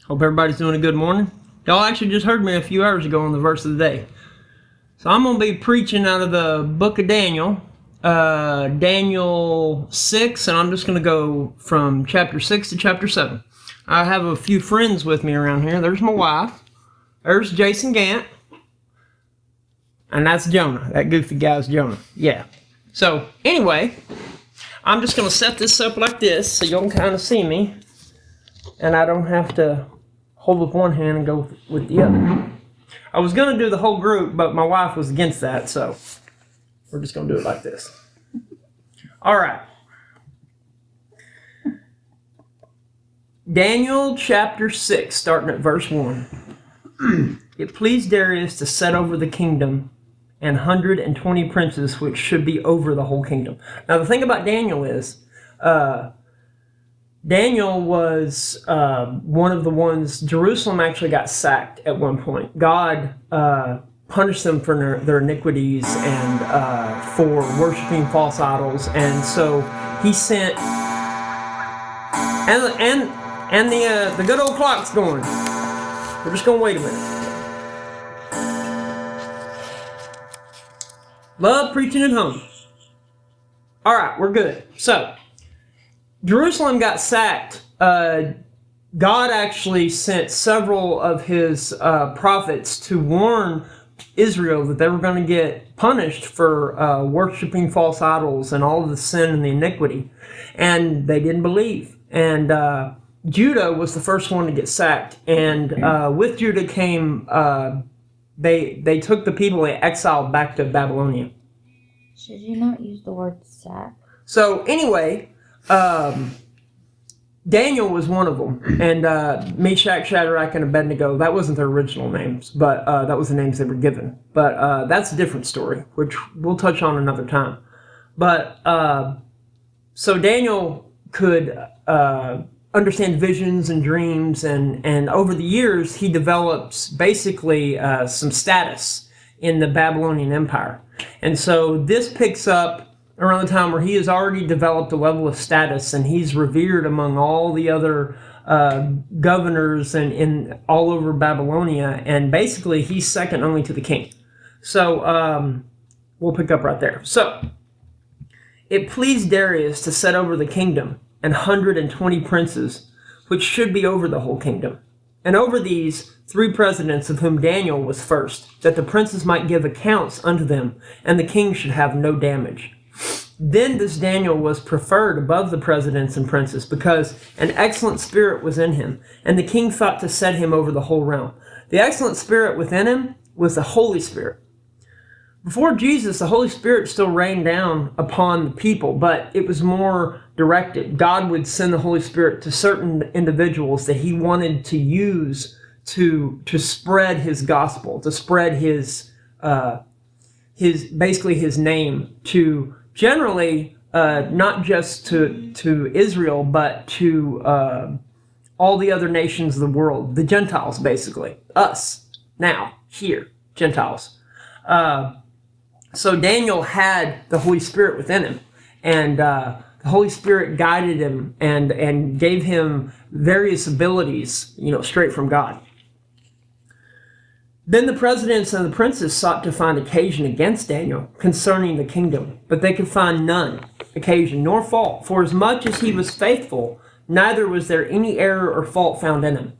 Hope everybody's doing a good morning. Y'all actually just heard me a few hours ago on the verse of the day. So I'm going to be preaching out of the book of Daniel, Daniel 6, and I'm just going to go from chapter 6 to chapter 7. I have a few friends with me around here. There's my wife. There's Jason Gant. And that's Jonah. That goofy guy's Jonah. Yeah. So anyway, I'm just going to set this up like this so you can kind of see me. And I don't have to hold with one hand and go with the other. I was going to do the whole group, but my wife was against that, so we're just going to do it like this. All right. Daniel chapter 6, starting at verse 1. It pleased Darius to set over the kingdom 120 princes, which should be over the whole kingdom. Now, the thing about Daniel is, Daniel was one of the ones. Jerusalem actually got sacked at one point. God punished them for their iniquities and for worshiping false idols, and so he sent. And the good old clock's going. We're just gonna wait a minute. Love preaching at home. All right, we're good. So, Jerusalem got sacked. God actually sent several of his prophets to warn Israel that they were going to get punished for worshiping false idols and all of the sin and the iniquity. And they didn't believe. And Judah was the first one to get sacked. And with Judah came... They took the people and exiled back to Babylonia. Should you not use the word sack? So anyway, Daniel was one of them, and Meshach, Shadrach, and Abednego. That wasn't their original names, but that was the names they were given. But that's a different story, which we'll touch on another time. But so Daniel could understand visions and dreams, and over the years he develops basically some status in the Babylonian Empire. And so this picks up around the time where he has already developed a level of status, and he's revered among all the other governors and in all over Babylonia, and basically he's second only to the king. So we'll pick up right there. So it pleased Darius to set over the kingdom 120 princes, which should be over the whole kingdom. And over these 3 presidents, of whom Daniel was first, that the princes might give accounts unto them, and the king should have no damage. Then this Daniel was preferred above the presidents and princes, because an excellent spirit was in him, and the king thought to set him over the whole realm. The excellent spirit within him was the Holy Spirit. Before Jesus, the Holy Spirit still rained down upon the people, but it was more directed. God would send the Holy Spirit to certain individuals that he wanted to use to spread his gospel, to spread his basically his name to generally not just to Israel, but to all the other nations of the world, the Gentiles, basically us now here, Gentiles. So Daniel had the Holy Spirit within him, and the Holy Spirit guided him and gave him various abilities, straight from God. Then the presidents and the princes sought to find occasion against Daniel concerning the kingdom, but they could find none occasion nor fault, for as much as he was faithful, neither was there any error or fault found in him.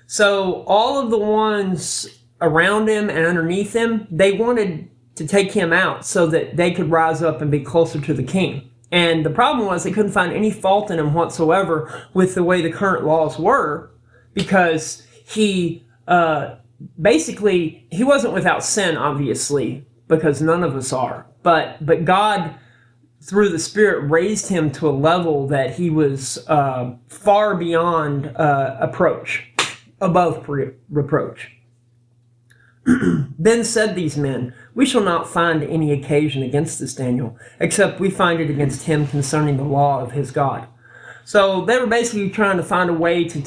So all of the ones around him and underneath him, they wanted to take him out so that they could rise up and be closer to the king. And the problem was they couldn't find any fault in him whatsoever with the way the current laws were, because he basically, he wasn't without sin, obviously, because none of us are. But God, through the Spirit, raised him to a level that he was far beyond above reproach. Then said these men, we shall not find any occasion against this Daniel, except we find it against him concerning the law of his God. So they were basically trying to find a way to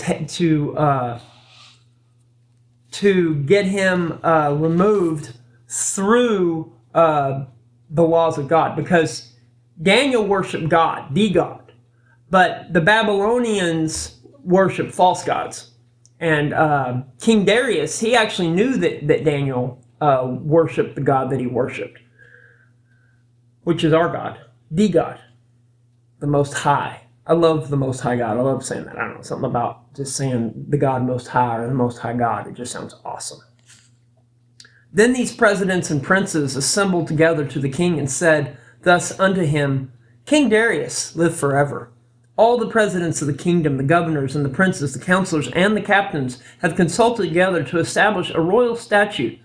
get him removed through the laws of God, because Daniel worshiped God, the God, but the Babylonians worshiped false gods. And King Darius, he actually knew that Daniel worshipped the God that he worshipped, which is our God, the God, the Most High. I love the Most High God. I love saying that. I don't know, something about just saying the God Most High or the Most High God. It just sounds awesome. Then these presidents and princes assembled together to the king and said thus unto him, King Darius, live forever. All the presidents of the kingdom, the governors and the princes, the counselors and the captains have consulted together to establish a royal statute,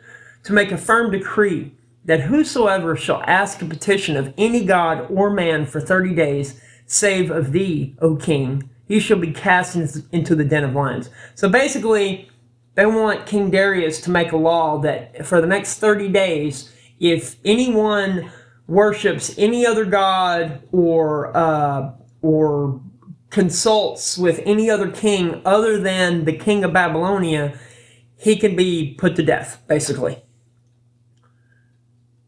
to make a firm decree that whosoever shall ask a petition of any god or man for 30 days, save of thee, O king, he shall be cast into the den of lions. So basically, they want King Darius to make a law that for the next 30 days, if anyone worships any other god or consults with any other king other than the king of Babylonia, he can be put to death, basically.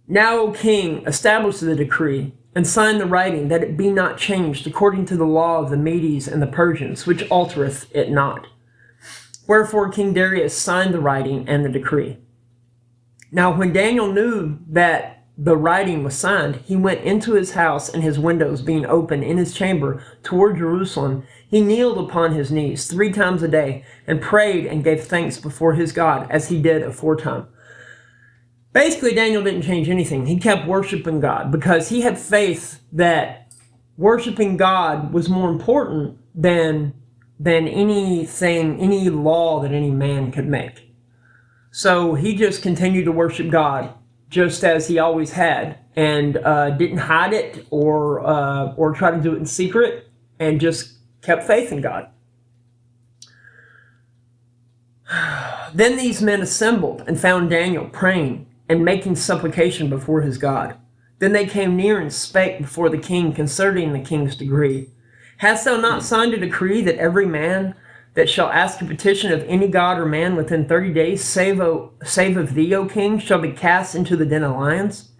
Now, O king, establish the decree and sign the writing, that it be not changed according to the law of the Medes and the Persians, which altereth it not. Wherefore King Darius signed the writing and the decree. Now when Daniel knew that the writing was signed, he went into his house, and his windows being open in his chamber toward Jerusalem, he kneeled upon his knees 3 times a day, and prayed and gave thanks before his God, as he did aforetime. Basically, Daniel didn't change anything. He kept worshiping God because he had faith that worshiping God was more important than anything, any law that any man could make. So he just continued to worship God just as he always had, and didn't hide it or try to do it in secret, and just kept faith in God. Then these men assembled and found Daniel praying and making supplication before his God. Then they came near and spake before the king concerning the king's decree. Hast thou not signed a decree that every man that shall ask a petition of any god or man within 30 days, save of thee, O king, shall be cast into the den of lions?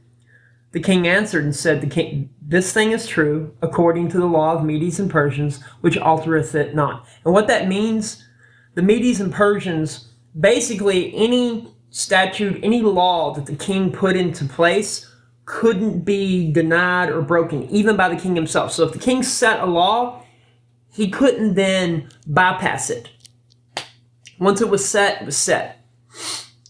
The king answered and said, the king, this thing is true, according to the law of Medes and Persians, which altereth it not. And what that means, the Medes and Persians, basically any statute, any law that the king put into place couldn't be denied or broken, even by the king himself. So if the king set a law, he couldn't then bypass it. Once it was set, it was set.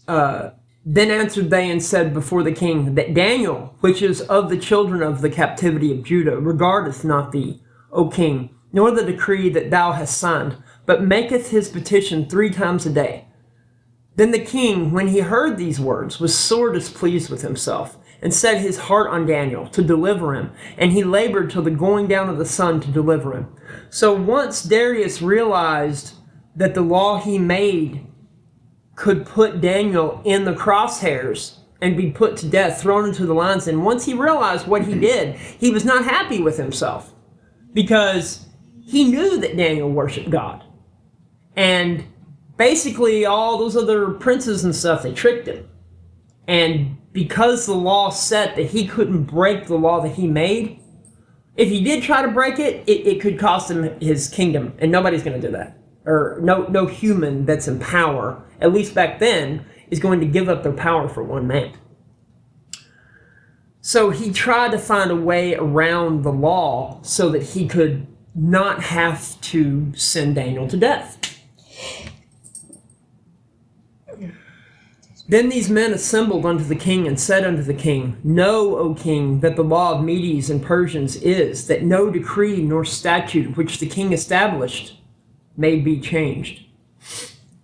Then answered they and said before the king, that Daniel, which is of the children of the captivity of Judah, regardeth not thee, O king, nor the decree that thou hast signed, but maketh his petition 3 times a day. Then the king, when he heard these words, was sore displeased with himself, and set his heart on Daniel to deliver him, and he labored till the going down of the sun to deliver him. So once Darius realized that the law he made could put Daniel in the crosshairs and be put to death, thrown into the lions, and once he realized what he did, he was not happy with himself, because he knew that Daniel worshiped God. And basically all those other princes and stuff, they tricked him. And because the law said that he couldn't break the law that he made, if he did try to break it, it could cost him his kingdom, and nobody's going to do that. Or no human that's in power, at least back then, is going to give up their power for one man. So he tried to find a way around the law so that he could not have to send Daniel to death. Then these men assembled unto the king and said unto the king, Know, O king, that the law of Medes and Persians is, that no decree nor statute which the king established may be changed.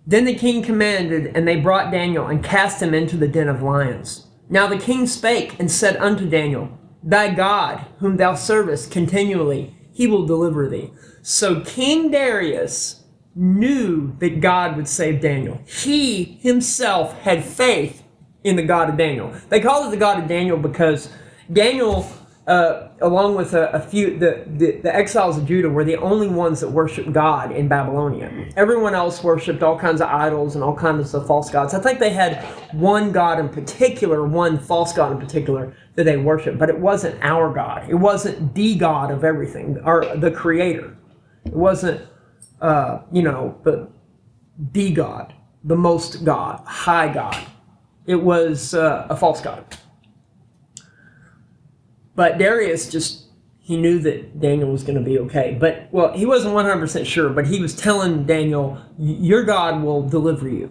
Then the king commanded, and they brought Daniel and cast him into the den of lions. Now the king spake and said unto Daniel, Thy God, whom thou servest continually, he will deliver thee. So King Darius knew that God would save Daniel. He himself had faith in the God of Daniel. They called it the God of Daniel because Daniel, along with a few, the exiles of Judah, were the only ones that worshiped God in Babylonia. Everyone else worshipped all kinds of idols and all kinds of false gods. I think they had one God in particular, one false God in particular that they worshiped, but it wasn't our God. It wasn't the God of everything, or the Creator. It wasn't, the God, the most God, high God. It was a false god. But Darius he knew that Daniel was going to be okay. But, well, he wasn't 100% sure, but he was telling Daniel, your God will deliver you.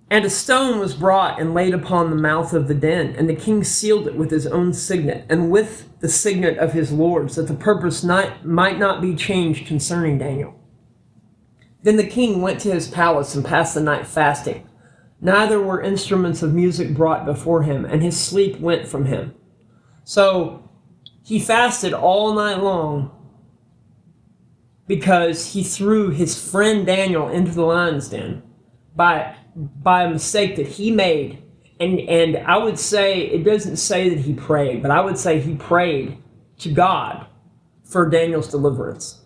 And a stone was brought and laid upon the mouth of the den, and the king sealed it with his own signet, and with the signet of his lords, that the purpose might not be changed concerning Daniel. Then the king went to his palace and passed the night fasting. Neither were instruments of music brought before him, and his sleep went from him. So he fasted all night long because he threw his friend Daniel into the lion's den by a mistake that he made. And I would say, it doesn't say that he prayed, but I would say he prayed to God for Daniel's deliverance.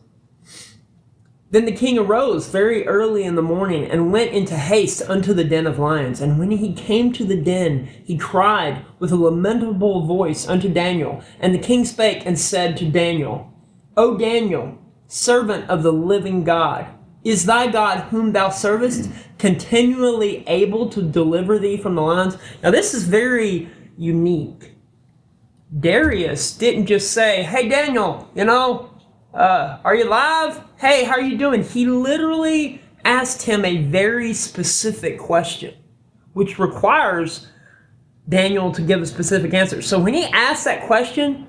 Then the king arose very early in the morning and went into haste unto the den of lions. And when he came to the den, he cried with a lamentable voice unto Daniel. And the king spake and said to Daniel, O Daniel, servant of the living God, is thy God whom thou servest continually able to deliver thee from the lions? Now this is very unique. Darius didn't just say, hey Daniel, are you alive? Hey, how are you doing? He literally asked him a very specific question, which requires Daniel to give a specific answer. So when he asked that question,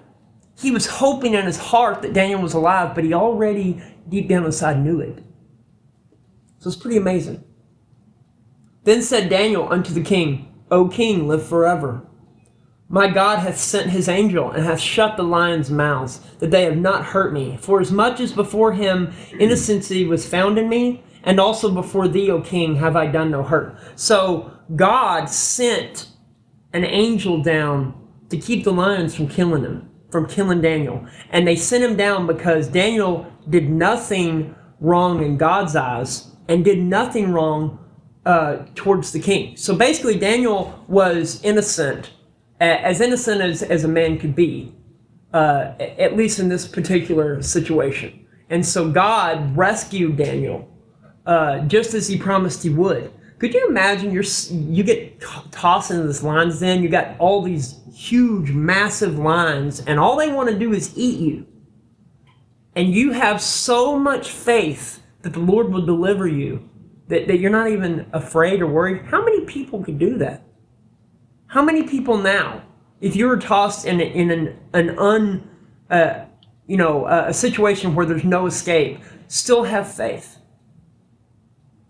he was hoping in his heart that Daniel was alive, but he already deep down inside knew it. So it's pretty amazing. Then said Daniel unto the king, O king, live forever. My God hath sent his angel, and hath shut the lions' mouths, that they have not hurt me. For as much as before him innocency was found in me, and also before thee, O king, have I done no hurt. So God sent an angel down to keep the lions from killing Daniel. And they sent him down because Daniel did nothing wrong in God's eyes, and did nothing wrong towards the king. So basically Daniel was innocent, as innocent as a man could be, at least in this particular situation. And so God rescued Daniel, just as he promised he would. Could you imagine you get tossed into this lion's den, you got all these huge, massive lions, and all they want to do is eat you. And you have so much faith that the Lord will deliver you, that you're not even afraid or worried. How many people could do that? How many people now, if you were tossed in a situation where there's no escape, still have faith,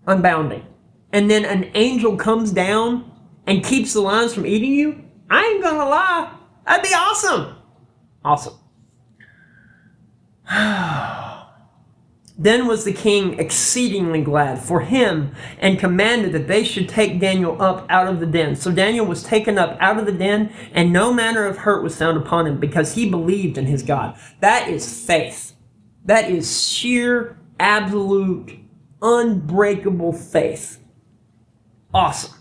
unbounding, and then an angel comes down and keeps the lions from eating you? I ain't gonna lie, that'd be awesome. Awesome. Then was the king exceedingly glad for him, and commanded that they should take Daniel up out of the den. So Daniel was taken up out of the den, and no manner of hurt was found upon him, because he believed in his God. That is faith. That is sheer, absolute, unbreakable faith. Awesome.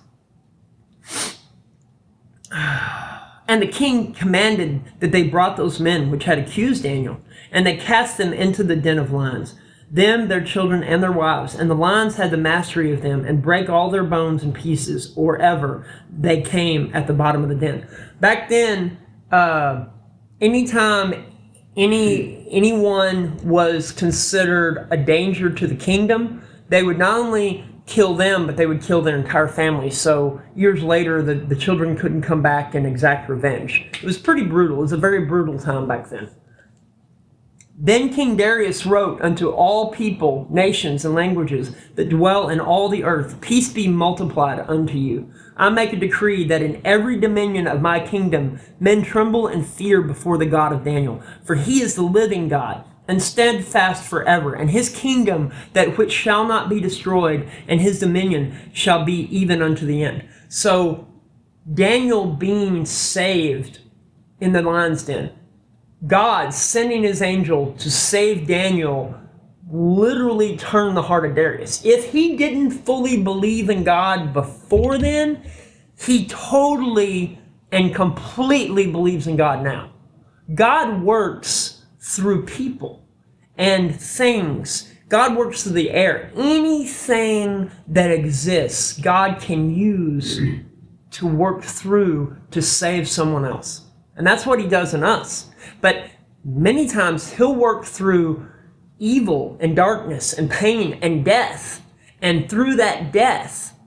And the king commanded that they brought those men which had accused Daniel, and they cast them into the den of lions, them, their children, and their wives. And the lions had the mastery of them, and brake all their bones in pieces, or ever they came at the bottom of the den. Back then, anytime anyone was considered a danger to the kingdom, they would not only kill them, but they would kill their entire family. So years later, the children couldn't come back and exact revenge. It was pretty brutal. It was a very brutal time back then. Then King Darius wrote unto all people, nations, and languages that dwell in all the earth, peace be multiplied unto you. I make a decree that in every dominion of my kingdom men tremble and fear before the God of Daniel. For he is the living God, and steadfast forever, and his kingdom that which shall not be destroyed, and his dominion shall be even unto the end. So Daniel being saved in the lion's den, God sending his angel to save Daniel, literally turned the heart of Darius. If he didn't fully believe in God before then, he totally and completely believes in God now. God works through people and things God works through the air. Anything that exists, God can use to work through to save someone else. And that's what he does in us. But many times he'll work through evil and darkness and pain and death. And through that death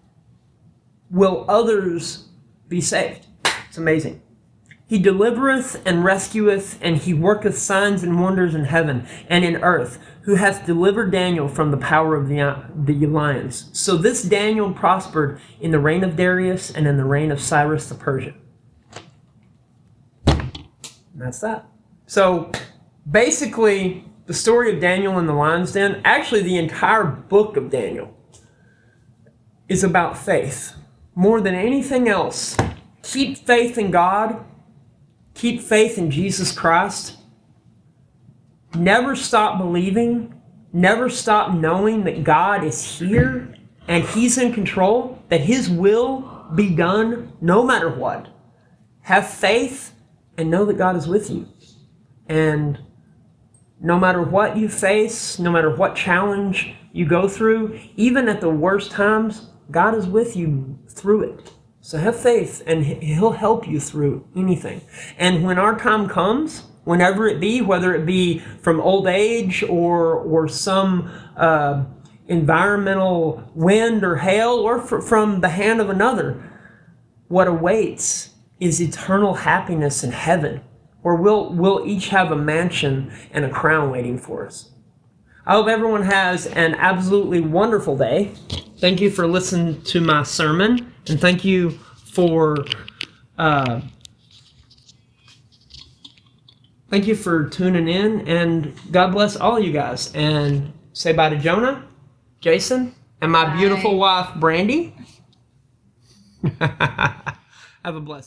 will others be saved. It's amazing. He delivereth and rescueth, and he worketh signs and wonders in heaven and in earth, who hath delivered Daniel from the power of the lions. So this Daniel prospered in the reign of Darius and in the reign of Cyrus the Persian. And that's that. So basically, the story of Daniel in the lion's den, actually the entire book of Daniel, is about faith. More than anything else, keep faith in God. Keep faith in Jesus Christ. Never stop believing. Never stop knowing that God is here and he's in control, that his will be done no matter what. Have faith and know that God is with you. And no matter what you face, no matter what challenge you go through, even at the worst times, God is with you through it. So have faith, and he'll help you through anything. And when our time comes, whenever it be, whether it be from old age or some environmental wind or hail, or from the hand of another, what awaits is eternal happiness in heaven, where we'll each have a mansion and a crown waiting for us. I hope everyone has an absolutely wonderful day. Thank you for listening to my sermon, and thank you for tuning in, and God bless all you guys. And say bye to Jonah, Jason, and my beautiful wife, Brandy. Have a blessed day.